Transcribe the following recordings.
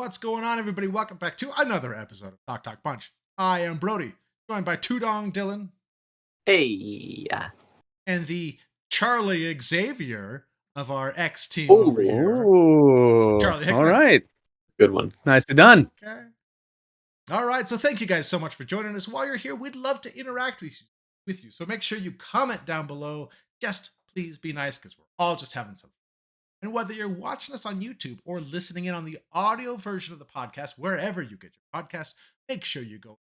What's going on, everybody? Welcome back to another episode of Talk Talk Punch. I am Brody, joined by Tudong Dylan Hey. and the Charlie Xavier of our X team Oh, over here. Charlie Hickman. All right. good one. Nicely done. Okay. All right. So thank you guys so much for joining us. While you're here, we'd love to interact with you. So make sure you comment down below. Just please be nice because we're all just having some fun. And whether you're watching us on YouTube or listening in on the audio version of the podcast, wherever you get your podcast, make sure you go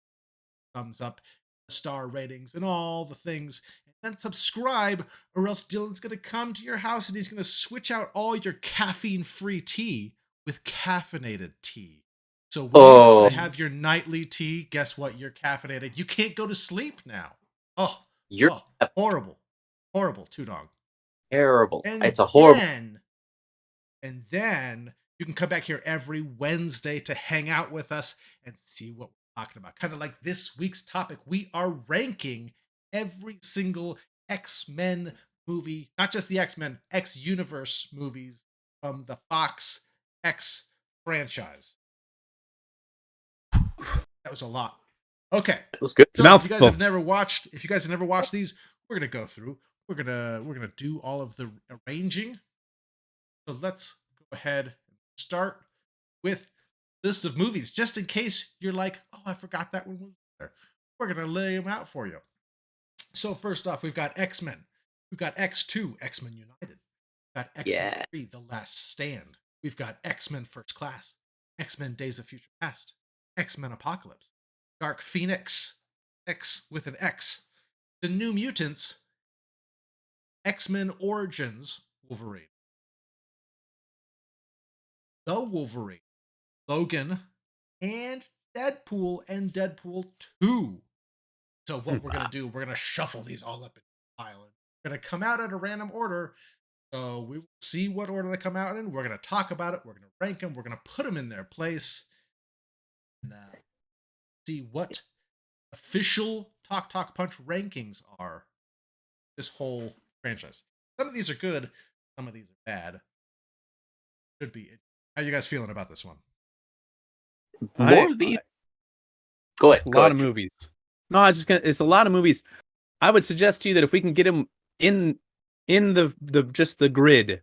thumbs up, star ratings, and all the things. And then subscribe, or else Dylan's going to come to your house and he's going to switch out all your caffeine-free tea with caffeinated tea. So when you go to have your nightly tea, guess what? You're caffeinated. You can't go to sleep now. You're horrible. Horrible, Tudong. terrible. And It's a horrible. And then you can come back here every Wednesday to hang out with us and see what we're talking about. Kind of like this week's topic. We are ranking every single X-Men movie, not just the X-Men, X-Universe movies from the Fox X franchise. That was a lot. Okay. It was good. So if you guys have never watched these, we're gonna go through. We're gonna do all of the arranging. So let's go ahead and start with list of movies, just in case you're like, oh, I forgot that one was there. We're gonna lay them out for you. So first off, we've got X-Men. We've got X2, X-Men United. We've got X-Men 3, The Last Stand. We've got X-Men First Class, X-Men Days of Future Past, X-Men Apocalypse, Dark Phoenix, X with an X, The New Mutants, X-Men Origins, Wolverine, The Wolverine, Logan, and Deadpool and Deadpool 2. So what we're going to do, we're going to shuffle these all up in the pile. We're going to come out at a random order. So we will see what order they come out in. We're going to talk about it. We're going to rank them. We're going to put them in their place. And see what official Talk Talk Punch rankings are this whole franchise. Some of these are good. Some of these are bad. Should be. How you guys feeling about this one? More of these. Go ahead. A lot of movies. No, it's a lot of movies. I would suggest to you that if we can get them in the just the grid,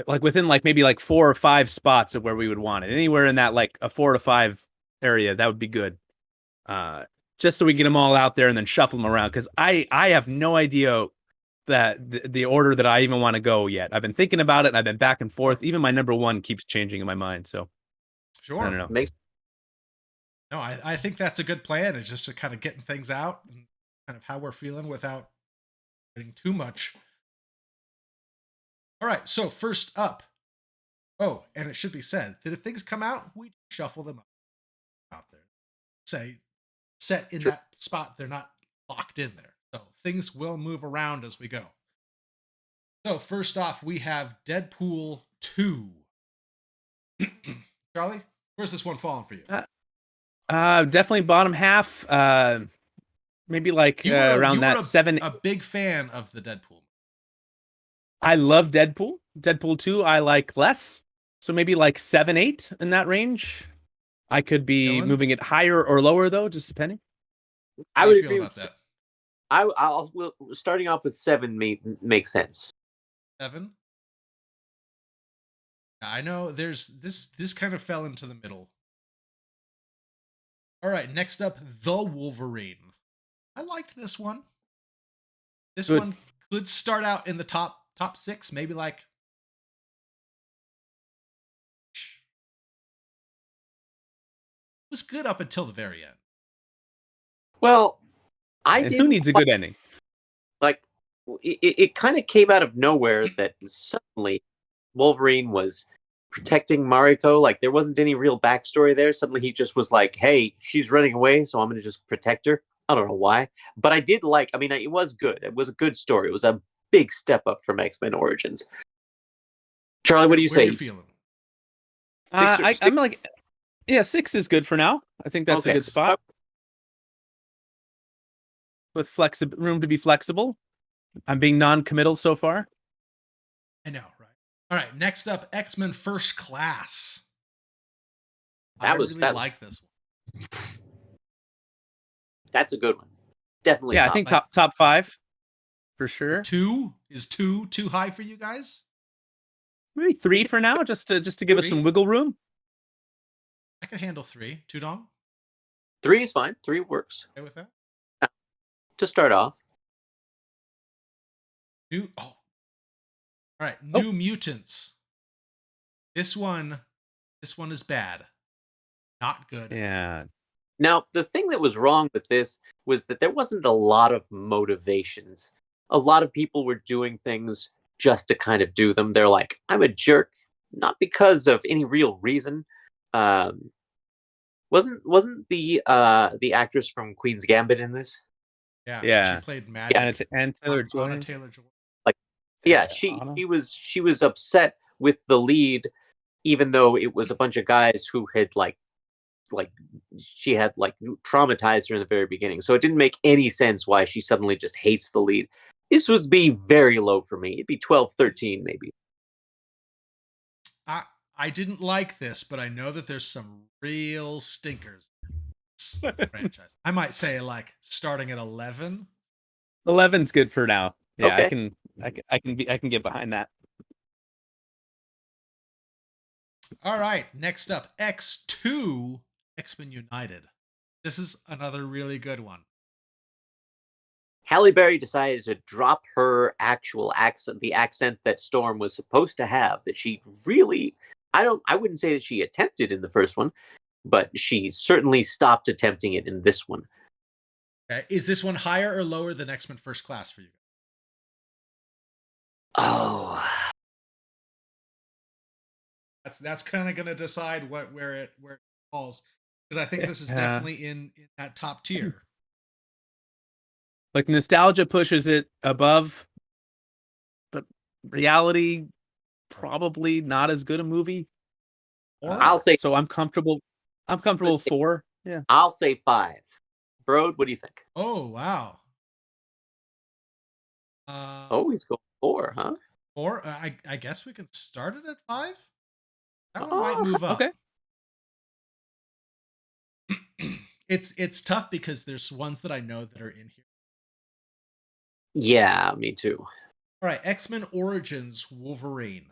like within like maybe like 4 or 5 spots of where we would want it, anywhere in that like a 4 to 5 area, that would be good. Just so we get them all out there and then shuffle them around, because I have no idea that the order that I even want to go yet. I've been thinking about it and I've been back and forth. Even my number one keeps changing in my mind. So sure. I don't know. No, I think that's a good plan. It's just to kind of getting things out and kind of how we're feeling without getting too much. All right. So first up. Oh, and it should be said that if things come out, we shuffle them up out there. Say, set in that spot. They're not locked in there. So things will move around as we go. So first off, we have Deadpool 2. Charlie, where's this one falling for you? Definitely bottom half. Maybe like around that 7. A big fan of the Deadpool. I love Deadpool. Deadpool 2 I like less. So maybe like 7, 8 in that range. I could be moving it higher or lower though, just depending. I would agree with that. I'll starting off with 7 makes sense. 7. I know there's this kind of fell into the middle. All right, next up, The Wolverine. I liked this one. This one could start out in the top 6, maybe like. It was good up until the very end. Well, who needs a good ending? Like, it kind of came out of nowhere that suddenly Wolverine was protecting Mariko. Like, there wasn't any real backstory there. Suddenly he just was like, hey, she's running away, so I'm going to just protect her. I don't know why. But I did like, I mean, it was good. It was a good story. It was a big step up from X-Men Origins. Charlie, what do you say? I'm like, yeah, 6 is good for now. I think that's a good spot. With room to be flexible. I'm being non-committal so far. I know, right? All right, next up, X-Men First Class. I That was really that was like this one. that's a good one. Definitely Yeah, I top. think top 5 for sure. 2 is too high for you guys? Maybe 3 for now, just to give us 3? some wiggle room. I can handle 3. Tudong, 3 is fine. 3 works okay with that? to start off. All right, Oh. New Mutants. This one is bad. Not good. Yeah. Now, the thing that was wrong with this was that there wasn't a lot of motivations. A lot of people were doing things just to kind of do them. They're like, I'm a jerk, not because of any real reason. Um, wasn't the actress from Queen's Gambit in this? Yeah, she Yeah. played Anna, Magic. Anna Taylor Joy. Anna Taylor-Joy. Like, yeah, she Anna. she was upset with the lead, even though it was a bunch of guys who had like she had like traumatized her in the very beginning. So it didn't make any sense why she suddenly just hates the lead. This would be very low for me. It'd be 12, 13 maybe. I didn't like this, but I know that there's some real stinkers in this franchise. I might say like starting at 11. 11's good for now. Yeah, Okay. I can get behind that. All right, next up, X2, X-Men United. This is another really good one. Halle Berry decided to drop her actual accent, the accent that Storm was supposed to have, that she really, I wouldn't say that she attempted in the first one, but she certainly stopped attempting it in this one. Okay. Is this one higher or lower than X-Men First Class for you? Oh, That's kind of going to decide where it falls, because I think this is Yeah. definitely in that top tier. Like nostalgia pushes it above, but reality probably not as good a movie. Or I'll say So I'm comfortable. I'm comfortable with 4. Yeah. I'll say 5. Brode, what do you think? oh wow, Oh, he's going 4, huh? or I guess we can start it at 5. That one might Oh, move up. okay. It's tough because there's ones that I know that are in here. Yeah, me too. All right, X-Men Origins Wolverine.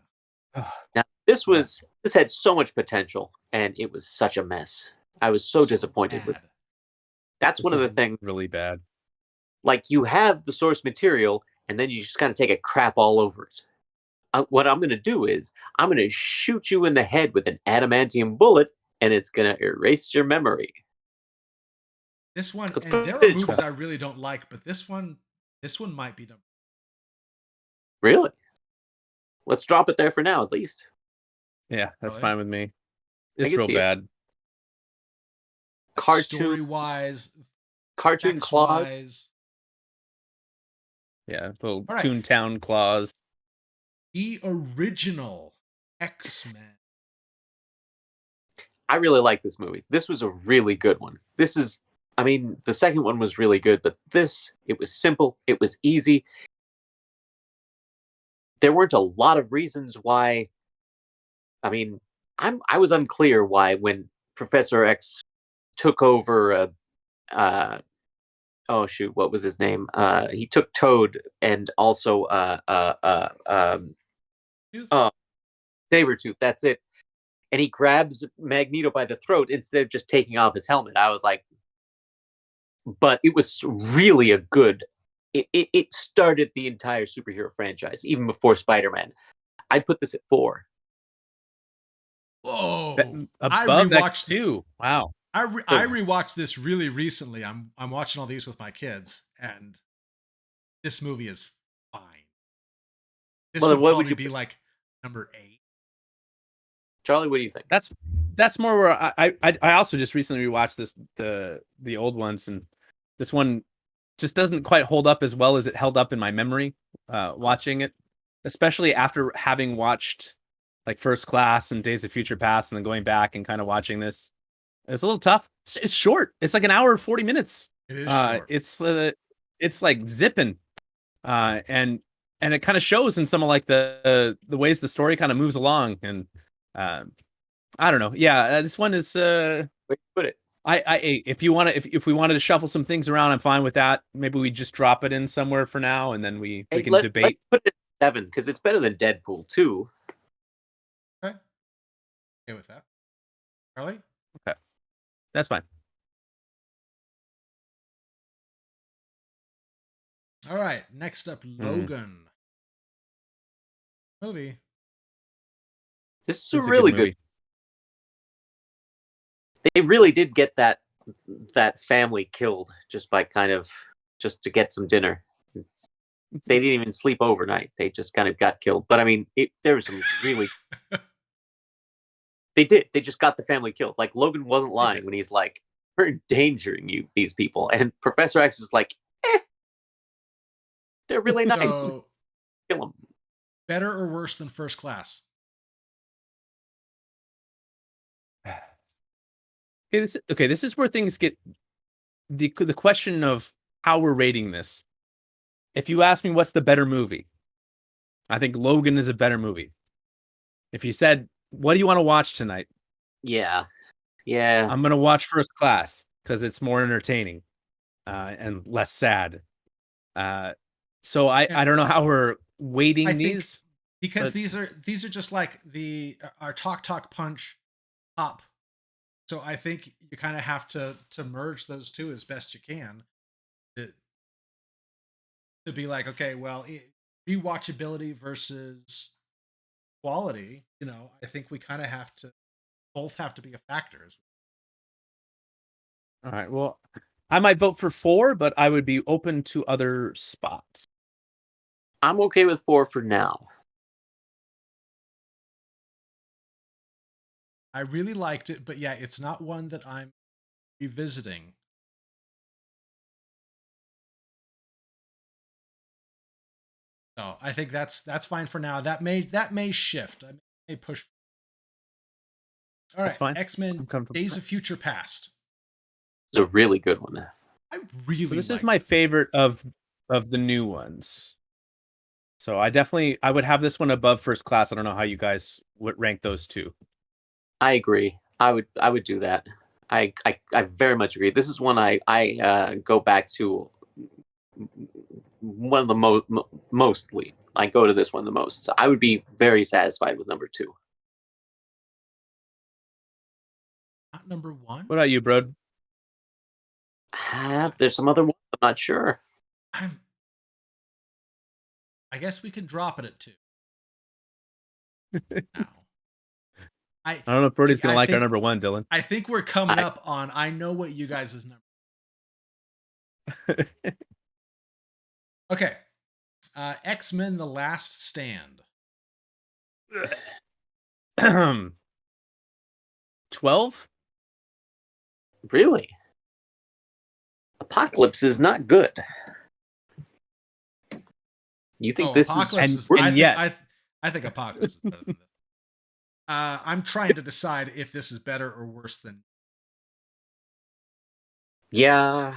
Now, this had so much potential, and it was such a mess. I was so disappointed with it. Bad. That's one of the This is things. really bad. Like, you have the source material, and then you just kind of take a crap all over it. What I'm going to do is I'm going to shoot you in the head with an adamantium bullet, and it's going to erase your memory. This one, Let's and put there it are at movies 12. I really don't like, but this one might be number. Really? Let's drop it there for now, at least. Yeah, that's Really? fine with me. It's can real see it. bad. Cartoon, Story-wise, cartoon claws. X-wise. Yeah, little All right. Toontown claws. The original X-Men. I really like this movie. This was a really good one. I mean, the second one was really good, but it was simple. It was easy. There weren't a lot of reasons why. I mean, I was unclear why when Professor X took over. Oh shoot, what was his name? He took Toad and also Sabretooth. That's it. And he grabs Magneto by the throat instead of just taking off his helmet. I was like, but it was really a good. It started the entire superhero franchise, even before Spider-Man. I'd put this at 4. Whoa! I Above rewatched X2. Wow. I rewatched this really recently. I'm watching all these with my kids, and this movie is fine. This Well, then would what probably would you be like number 8. Charlie, what do you think? That's more where I also just recently rewatched the old ones, and this one just doesn't quite hold up as well as it held up in my memory watching it, especially after having watched like First Class and Days of Future Past and then going back and kind of watching this. It's a little tough. It's short. It's like an hour and 40 minutes. It is short. It's like zipping. And it kind of shows in some of like the ways the story kind of moves along, and I don't know. Yeah, this one is. Where you put it? If you want to, if we wanted to shuffle some things around, I'm fine with that. Maybe we just drop it in somewhere for now, and then we Hey, can let's debate. put it at 7 because it's better than Deadpool 2. Okay. Okay with that. Charlie? Okay, that's fine. All right. Next up, Logan. Movie. This is This is a really good good. movie. They really did get that family killed just to get some dinner. They didn't even sleep overnight. They just kind of got killed. But I mean, there was some really. They did. They just got the family killed. Like Logan wasn't lying when he's like, "We're endangering these people," and Professor X is like, "They're really nice. So, Kill them." better or worse than First Class? This is where things get the question of how we're rating this. If you ask me what's the better movie, I think Logan is a better movie. If you said, what do you want to watch tonight? Yeah. I'm going to watch First Class because it's more entertaining and less sad. So I don't know how we're weighting these. Because these are just like our talk punch pop. So I think you kind of have to merge those two as best you can to be like, okay, well, rewatchability versus quality, I think we kind of both have to be a factor. All right. Well, I might vote for 4, but I would be open to other spots. I'm okay with 4 for now. I really liked it, but yeah, it's not one that I'm revisiting. So I think that's fine for now. That may shift. I may push. All right, That's fine. X-Men: Days of Future Past. It's a really good one. I really. So this is my favorite of the new ones. So I would have this one above First Class. I don't know how you guys would rank those two. I agree. I would do that. I very much agree. This is one I go back to one of the mostly. I go to this one the most. So I would be very satisfied with number 2. Not number 1. What about you, bro? There's some other ones. I'm not sure. I guess we can drop it at 2. Now. I don't know if Brody's gonna like our number 1, Dylan. I think we're coming up on. I know what you guys' number. Okay, X-Men: The Last Stand. 12. Really? Apocalypse is not good. You think this is? I think Apocalypse is better than this. I'm trying to decide if this is better or worse than. Yeah.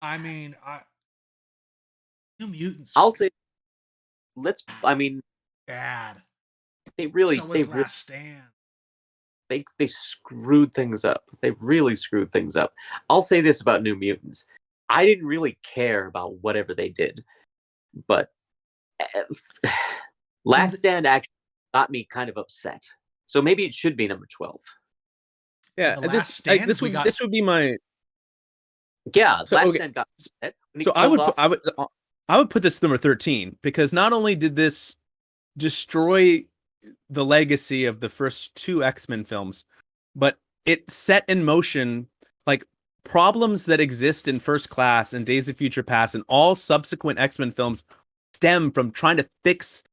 I mean, New Mutants. I'll say. Bad. They really. So was Last Stand. They screwed things up. They really screwed things up. I'll say this about New Mutants. I didn't really care about whatever they did, but Last Stand actually got me kind of upset. So maybe it should be number 12. Yeah, this would be my. Yeah, Last Stand got upset. So I would put this number 13 because not only did this destroy the legacy of the first 2 X-Men films, but it set in motion like problems that exist in First Class and Days of Future Past and all subsequent X-Men films stem from trying to fix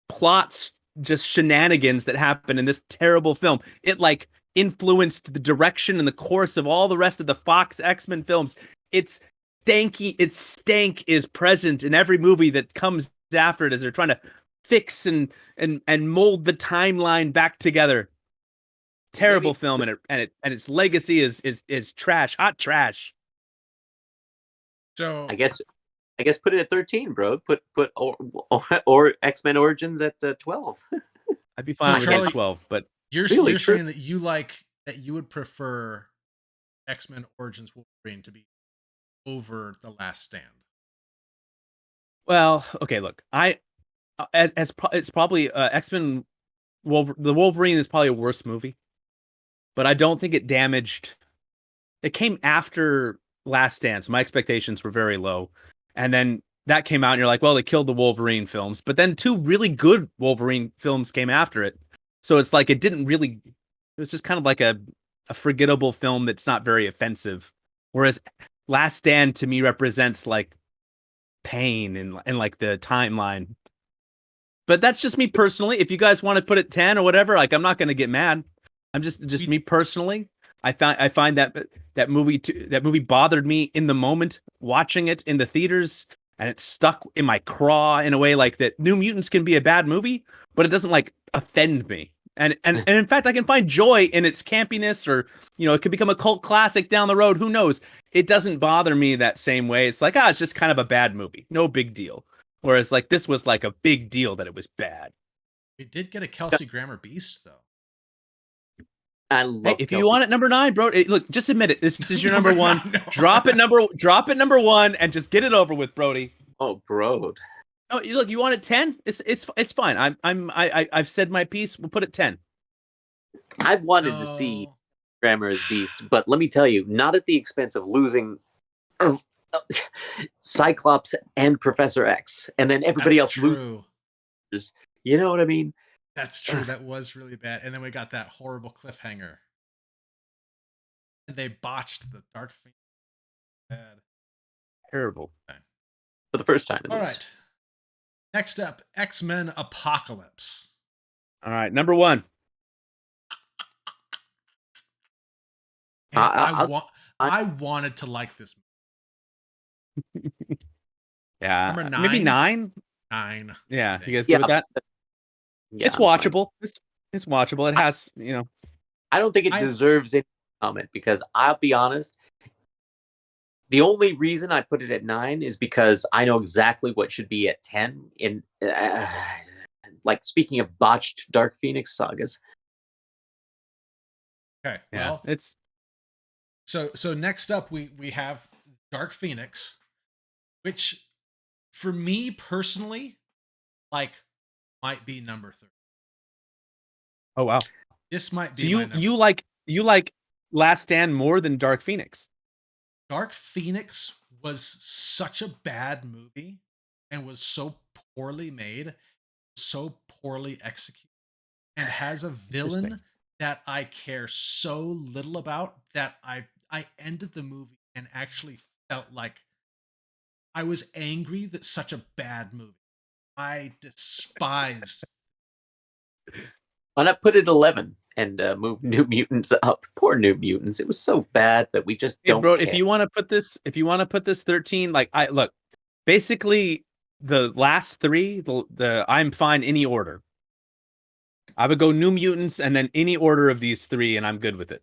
plots, just shenanigans that happen in this terrible film. It like influenced the direction and the course of all the rest of the Fox X-Men films. Its stank is present in every movie that comes after it as they're trying to fix and mold the timeline back together. Terrible film, and its legacy is trash, hot trash. So I guess put it at 13, bro. Put or X-Men Origins at 12. I'd be fine with 12, but Really you're true. saying that you would prefer X-Men Origins Wolverine to be over The Last Stand. Well, okay, look, it's probably X-Men the Wolverine is probably a worse movie, but I don't think it damaged. It came after Last Stand, so my expectations were very low, and then that came out, and you're like, well, they killed the Wolverine films, but then two really good Wolverine films came after it, so it's like it didn't really. It was just kind of like a forgettable film that's not very offensive, whereas Last Stand to me represents like pain and like the timeline. But that's just me personally. If you guys want to put it 10 or whatever, like I'm not going to get mad. I'm just We me personally. I find that movie bothered me in the moment watching it in the theaters, and it stuck in my craw in a way like that. New Mutants can be a bad movie, but it doesn't like offend me. And in fact, I can find joy in its campiness, or it could become a cult classic down the road. Who knows? It doesn't bother me that same way. It's like, it's just kind of a bad movie, no big deal. Whereas like this was like a big deal that it was bad. we did get a Kelsey Grammer Beast though. I Hey, love if you Kelsey. want it number 9, bro, look, just admit it. This is your number Number 1. 9, no. Drop it number 1, and just get it over with, Brody. Oh, bro. Oh, look, you want it 10? It's fine. I've said my piece. We'll put it 10. I wanted to see No. Grammar's Beast, but let me tell you, not at the expense of losing uh, Cyclops and Professor X, and then everybody That's else true. loses. You know what I mean? That's true. That was really bad. And then we got that horrible cliffhanger. And they botched the Dark Phoenix. Bad. Terrible. For the first time, at All least. right. Next up, X-Men Apocalypse. All right, number 1. And I- I wanted to like this movie. Yeah. Number Maybe 9? 9. Yeah, I you think. guys good with that? Yeah, It's I'm fine. watchable. It's watchable. It has, I don't think it I- deserves any comment because I'll be honest. The only reason I put it at 9 is because I know exactly what should be at 10. In like speaking of botched Dark Phoenix sagas. Okay. yeah. Well, It's so next up we have Dark Phoenix, which for me personally, like, might be number 3. oh wow. This might So be my number. you like Last Stand more than Dark Phoenix? Dark Phoenix was such a bad movie and was so poorly made, so poorly executed, and has a villain Interesting. that I care so little about that I ended the movie and actually felt like I was angry that such a bad movie. I despised. Why not put it 11 and move New Mutants up? Poor New Mutants. It was so bad that we just Hey, don't bro, care. if you want to put this 13, like I look, basically the last 3, the I'm fine any order. I would go New Mutants and then any order of these 3, and I'm good with it.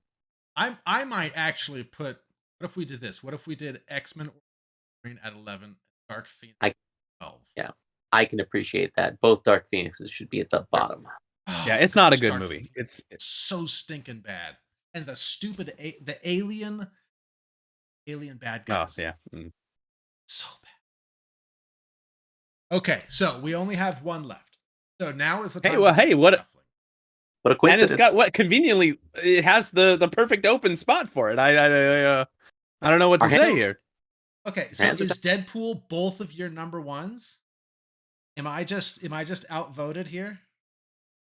I might actually put. What if we did this? What if we did X-Men Wolverine at 11, Dark Phoenix at 12? Yeah, I can appreciate that. Both Dark Phoenixes should be at the bottom. Yeah, it's not a good Dark movie. Phoenix is so stinking bad, and the stupid the alien bad Oh guys. yeah. So bad. Okay, so we only have one left. So now is the time. What? What a And coincidence. it's got conveniently it has the perfect open spot for it. I don't know what to say here. Okay, so Hands are is Deadpool both of your number 1s? Am I just outvoted here?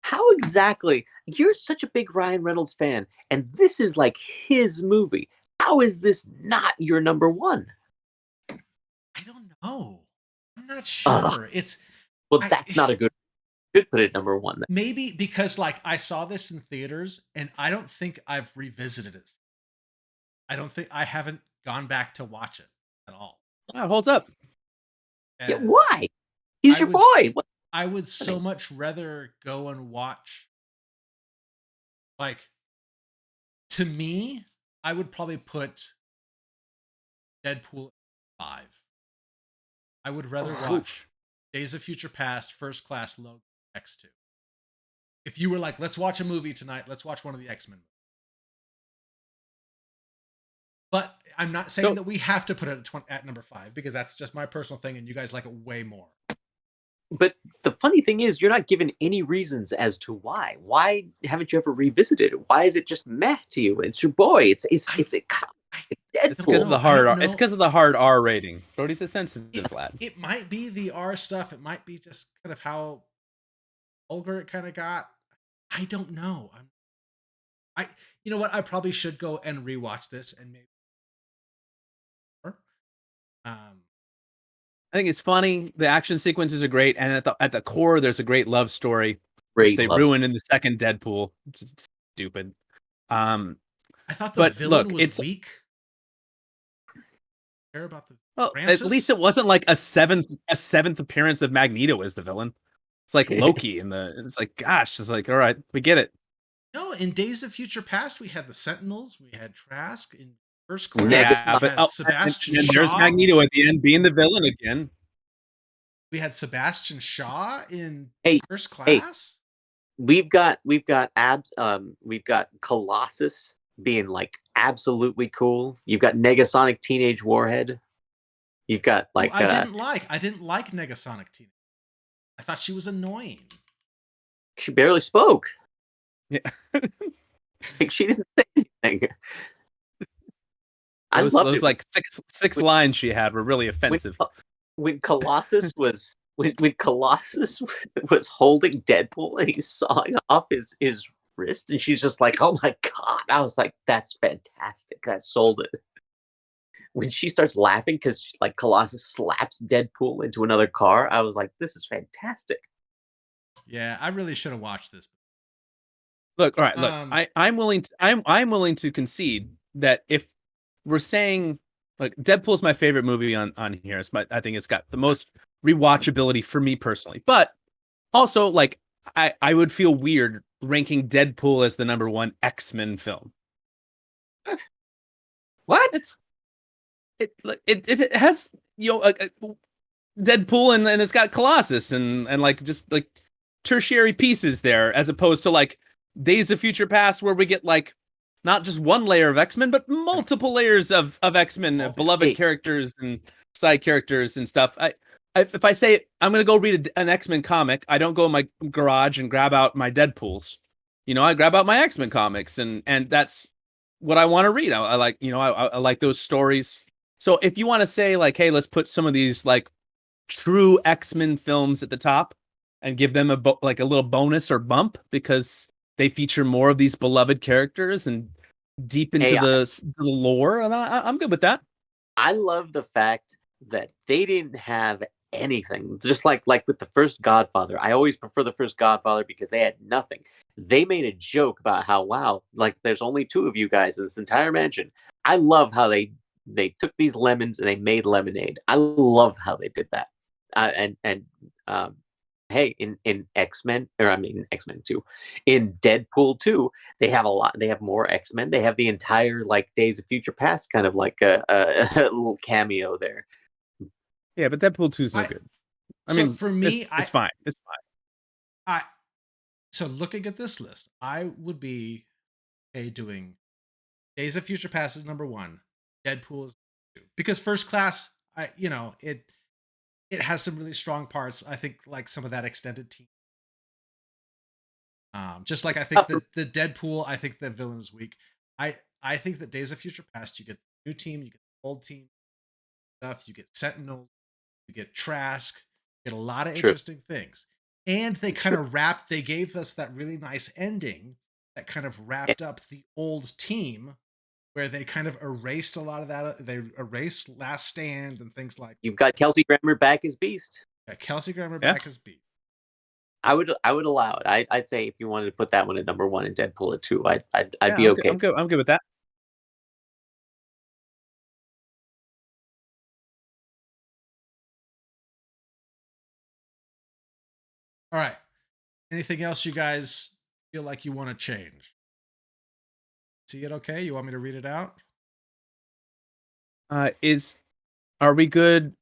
How exactly? You're such a big Ryan Reynolds fan, and this is like his movie. How is this not your number 1? I don't know. I'm not Ugh. sure. Well, that's not a good. Should put it number 1. Then. Maybe because like I saw this in theaters and I don't think I've revisited it. I haven't gone back to watch it at all. Oh, it holds up. Yeah, And why? He's I your would- boy. What? I would so much rather go and watch. Like, to me, I would probably put Deadpool 5. I would rather Oh. watch Days of Future Past, First Class, Logan, X2. If you were like, let's watch a movie tonight, let's watch one of the X-Men. But I'm not saying that we have to put it at number 5 because that's just my personal thing, and you guys like it way more. But the funny thing is, you're not given any reasons as to why. Why haven't you ever revisited it? Why is it just meh to you? It's your boy. It's Deadpool. It's because of the hard R. It's because of the hard R rating. Brody's a sensitive lad. It might be the R stuff. It might be just kind of how vulgar it kind of got. I don't know. You know what? I probably should go and rewatch this and maybe. I think it's funny. The action sequences are great, and at the core, there's a great love story, Great which they ruined in the second Deadpool. It's stupid. I thought the villain was weak. Care about the at least it wasn't like a seventh appearance of Magneto as the villain. It's like Loki it's like, gosh, it's like, all right, we get it. No, in Days of Future Past, we had the Sentinels, we had Trask in First Class, yeah, but Sebastian and Shaw. There's Magneto at the end being the villain again. We had Sebastian Shaw in First Class. Hey, we've got Colossus being like absolutely cool. You've got Negasonic Teenage Warhead. You've got like I didn't like Negasonic Teenage. I thought she was annoying. She barely spoke. Yeah. Like she didn't say anything. Those like six lines she had were really offensive. When Colossus was Colossus was holding Deadpool and he's sawing off his wrist, and she's just like, "Oh my god!" I was like, "That's fantastic. That sold it." When she starts laughing because like Colossus slaps Deadpool into another car, I was like, "This is fantastic." Yeah, I really should have watched this. Look, all right, look, I'm willing to concede that if we're saying like Deadpool's my favorite movie on here, I think it's got the most rewatchability for me personally. But also, like, I would feel weird ranking Deadpool as the number 1 X-Men film. What? It has Deadpool and it's got Colossus and like just like tertiary pieces there, as opposed to like Days of Future Past, where we get like not just one layer of X-Men, but multiple layers of X-Men, beloved characters and side characters and stuff. If I say I'm going to go read an X-Men comic, I don't go in my garage and grab out my Deadpools. I grab out my X-Men comics, and that's what I want to read. I like, I like those stories. So if you want to say like, hey, let's put some of these like true X-Men films at the top and give them a little bonus or bump because they feature more of these beloved characters and deep into the lore, and I'm good with that. I love the fact that they didn't have anything. Just like with the first Godfather, I always prefer the first Godfather because they had nothing. They made a joke about how, wow, like there's only 2 of you guys in this entire mansion. I love how they took these lemons and they made lemonade. I love how they did that. Hey, in X-Men, X-Men 2, in Deadpool 2, they have a lot. They have more X-Men. They have the entire like Days of Future Past kind of like a little cameo there. Yeah, but Deadpool 2 is no good. I mean, for me, it's fine. It's fine. So looking at this list, I would be doing Days of Future Past is number 1, Deadpool is 2, because First Class, it has some really strong parts. I think like some of that extended team. Just like I think the Deadpool, I think the villain is weak. I think that Days of Future Past, you get the new team, you get the old team stuff, you get Sentinels, you get Trask, you get a lot of interesting things. And they kind of they gave us that really nice ending that kind of wrapped up the old team, where they kind of erased a lot of that. They erased Last Stand and things like. You've got Kelsey Grammer back as Beast. Yeah, Kelsey Grammer back as Beast. I would allow it. I'd say if you wanted to put that one at number 1 and Deadpool at 2, I'd be okay. I'm good with that. All right. Anything else you guys feel like you want to change? See it okay? You want me to read it out? Are we good?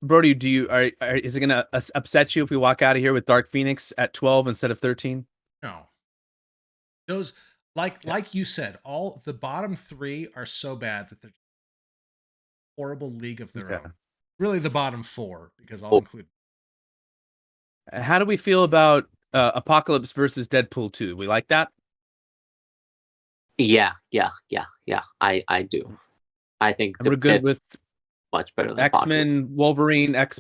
Brody, is it gonna upset you if we walk out of here with Dark Phoenix at 12 instead of 13? No. Those like you said, all the bottom 3 are so bad that they're horrible league of their Okay. own. Really the bottom 4 because I'll Oh. include How do we feel about Apocalypse versus Deadpool 2? We like that? Yeah. I do. I think And we're good Deadpool's with much better than Apocalypse. X-Men Wolverine. It's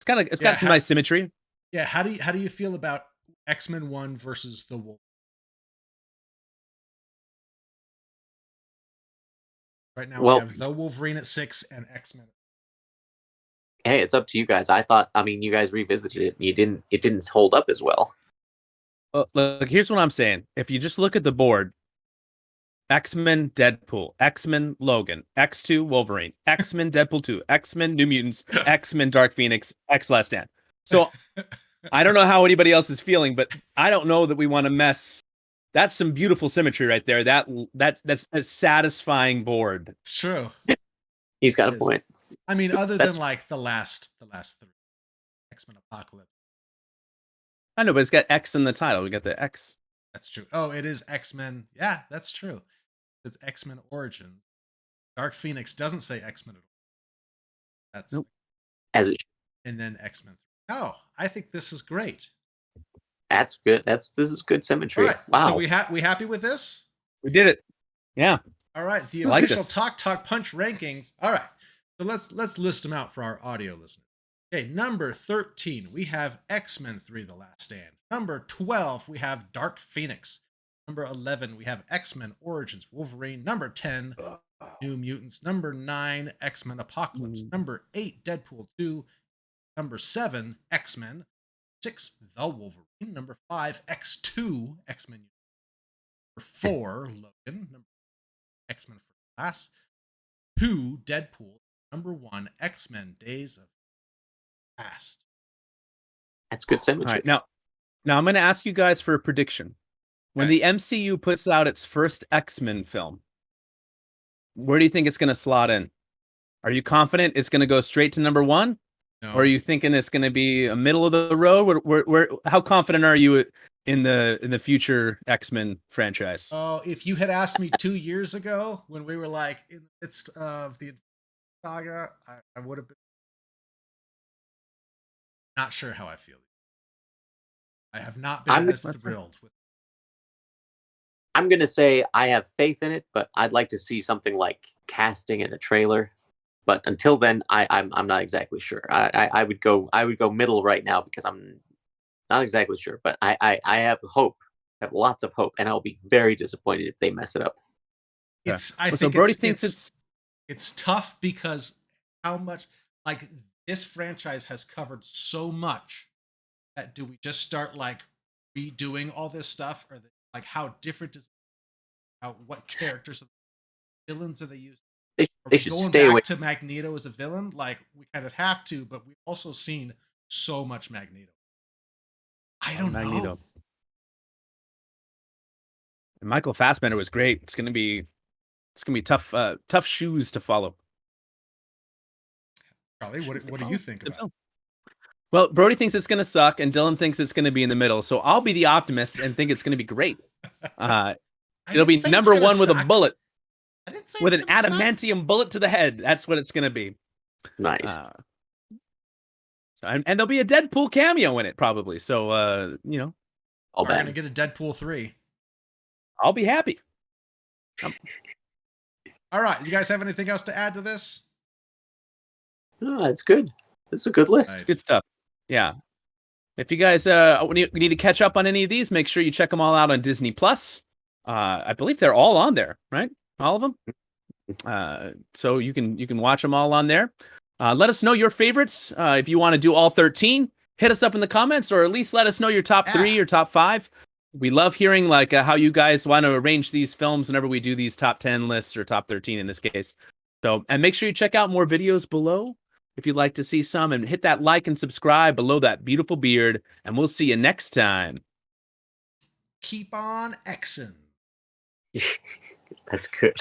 Yeah, got some nice symmetry. Yeah, how do you feel about X-Men 1 versus the Wolf? Right now we Well, have the Wolverine at 6 and X-Men. hey, it's up to you guys. I mean, you guys revisited it. It didn't hold up as well. Well, look, here's what I'm saying. If you just look at the board, X-Men Deadpool, X-Men Logan, X2 Wolverine, X-Men Deadpool 2, X-Men New Mutants, X-Men Dark Phoenix, X Last Stand. So I don't know how anybody else is feeling, but I don't know that we want to mess. That's some beautiful symmetry right there. That's a satisfying board. It's true. He's got It a is. point. I mean, other That's- than like the last 3 X-Men Apocalypse. I know, but it's got X in the title. We got the X. That's true. Oh, it is X-Men. Yeah, that's true. It's X-Men Origins. Dark Phoenix doesn't say X-Men at all. That's Nope. As it, and then X-Men. Oh, I think this is great. that's good. This is good symmetry. All right. Wow. So we happy with this? We did it. Yeah. All right. The I like official this. Talk Punch rankings. All right. So let's list them out for our audio listeners. Okay, number 13, we have X-Men 3: The Last Stand. Number 12, we have Dark Phoenix. Number 11, we have X-Men Origins Wolverine. Number 10, New Mutants. Number 9, X-Men Apocalypse. Number 8, Deadpool 2. Number 7, X-Men. 6, The Wolverine. Number 5, X2, X-Men. Number 4, Logan. Number X-Men First Class. 2, Deadpool. Number 1, X-Men Days of Past. That's good symmetry. All right. Now I'm going to ask you guys for a prediction. When Okay. the MCU puts out its first X-Men film, where do you think it's going to slot in? Are you confident it's going to go straight to number 1? No. Or are you thinking it's going to be a middle of the road? How confident are you in the future X-Men franchise? Oh, if you had asked me 2 years ago when we were like in the midst of the saga, I would have been not sure how I feel. I have not been as thrilled with. I'm gonna say I have faith in it, but I'd like to see something like casting in a trailer. But until then, I'm not exactly sure. I would go middle right now because I'm not exactly sure. But I have hope. I have lots of hope, and I'll be very disappointed if they mess it up. I so think Brody thinks it's tough because how much like this franchise has covered so much that do we just start like redoing all this stuff or like how different is what characters villains are they using? They should going stay back away. to Magneto as a villain. Like we kind of have to, but we've also seen so much Magneto. I don't know. And Michael Fassbender was great. It's gonna be tough shoes to follow. Charlie, what do you think about it? Well, Brody thinks it's gonna suck, and Dylan thinks it's gonna be in the middle. So I'll be the optimist and think it's gonna be great. It'll be number 1 with a bullet. With an adamantium bullet to the head. That's what it's going to be. Nice. And there'll be a Deadpool cameo in it, probably. So, All We're bad. going to get a Deadpool 3. I'll be happy. All right. You guys have anything else to add to this? No, it's good. It's a good list. Right. Good stuff. Yeah. If you guys need to catch up on any of these, make sure you check them all out on Disney Plus. I believe they're all on there, right? All of them. So you can watch them all on there. Let us know your favorites. If you want to do all 13, hit us up in the comments, or at least let us know your top 3 or top 5. We love hearing like how you guys want to arrange these films whenever we do these top 10 lists or top 13 in this case. So, and make sure you check out more videos below if you'd like to see some, and hit that like and subscribe below that beautiful beard, and we'll see you next time. Keep on Xing. That's good.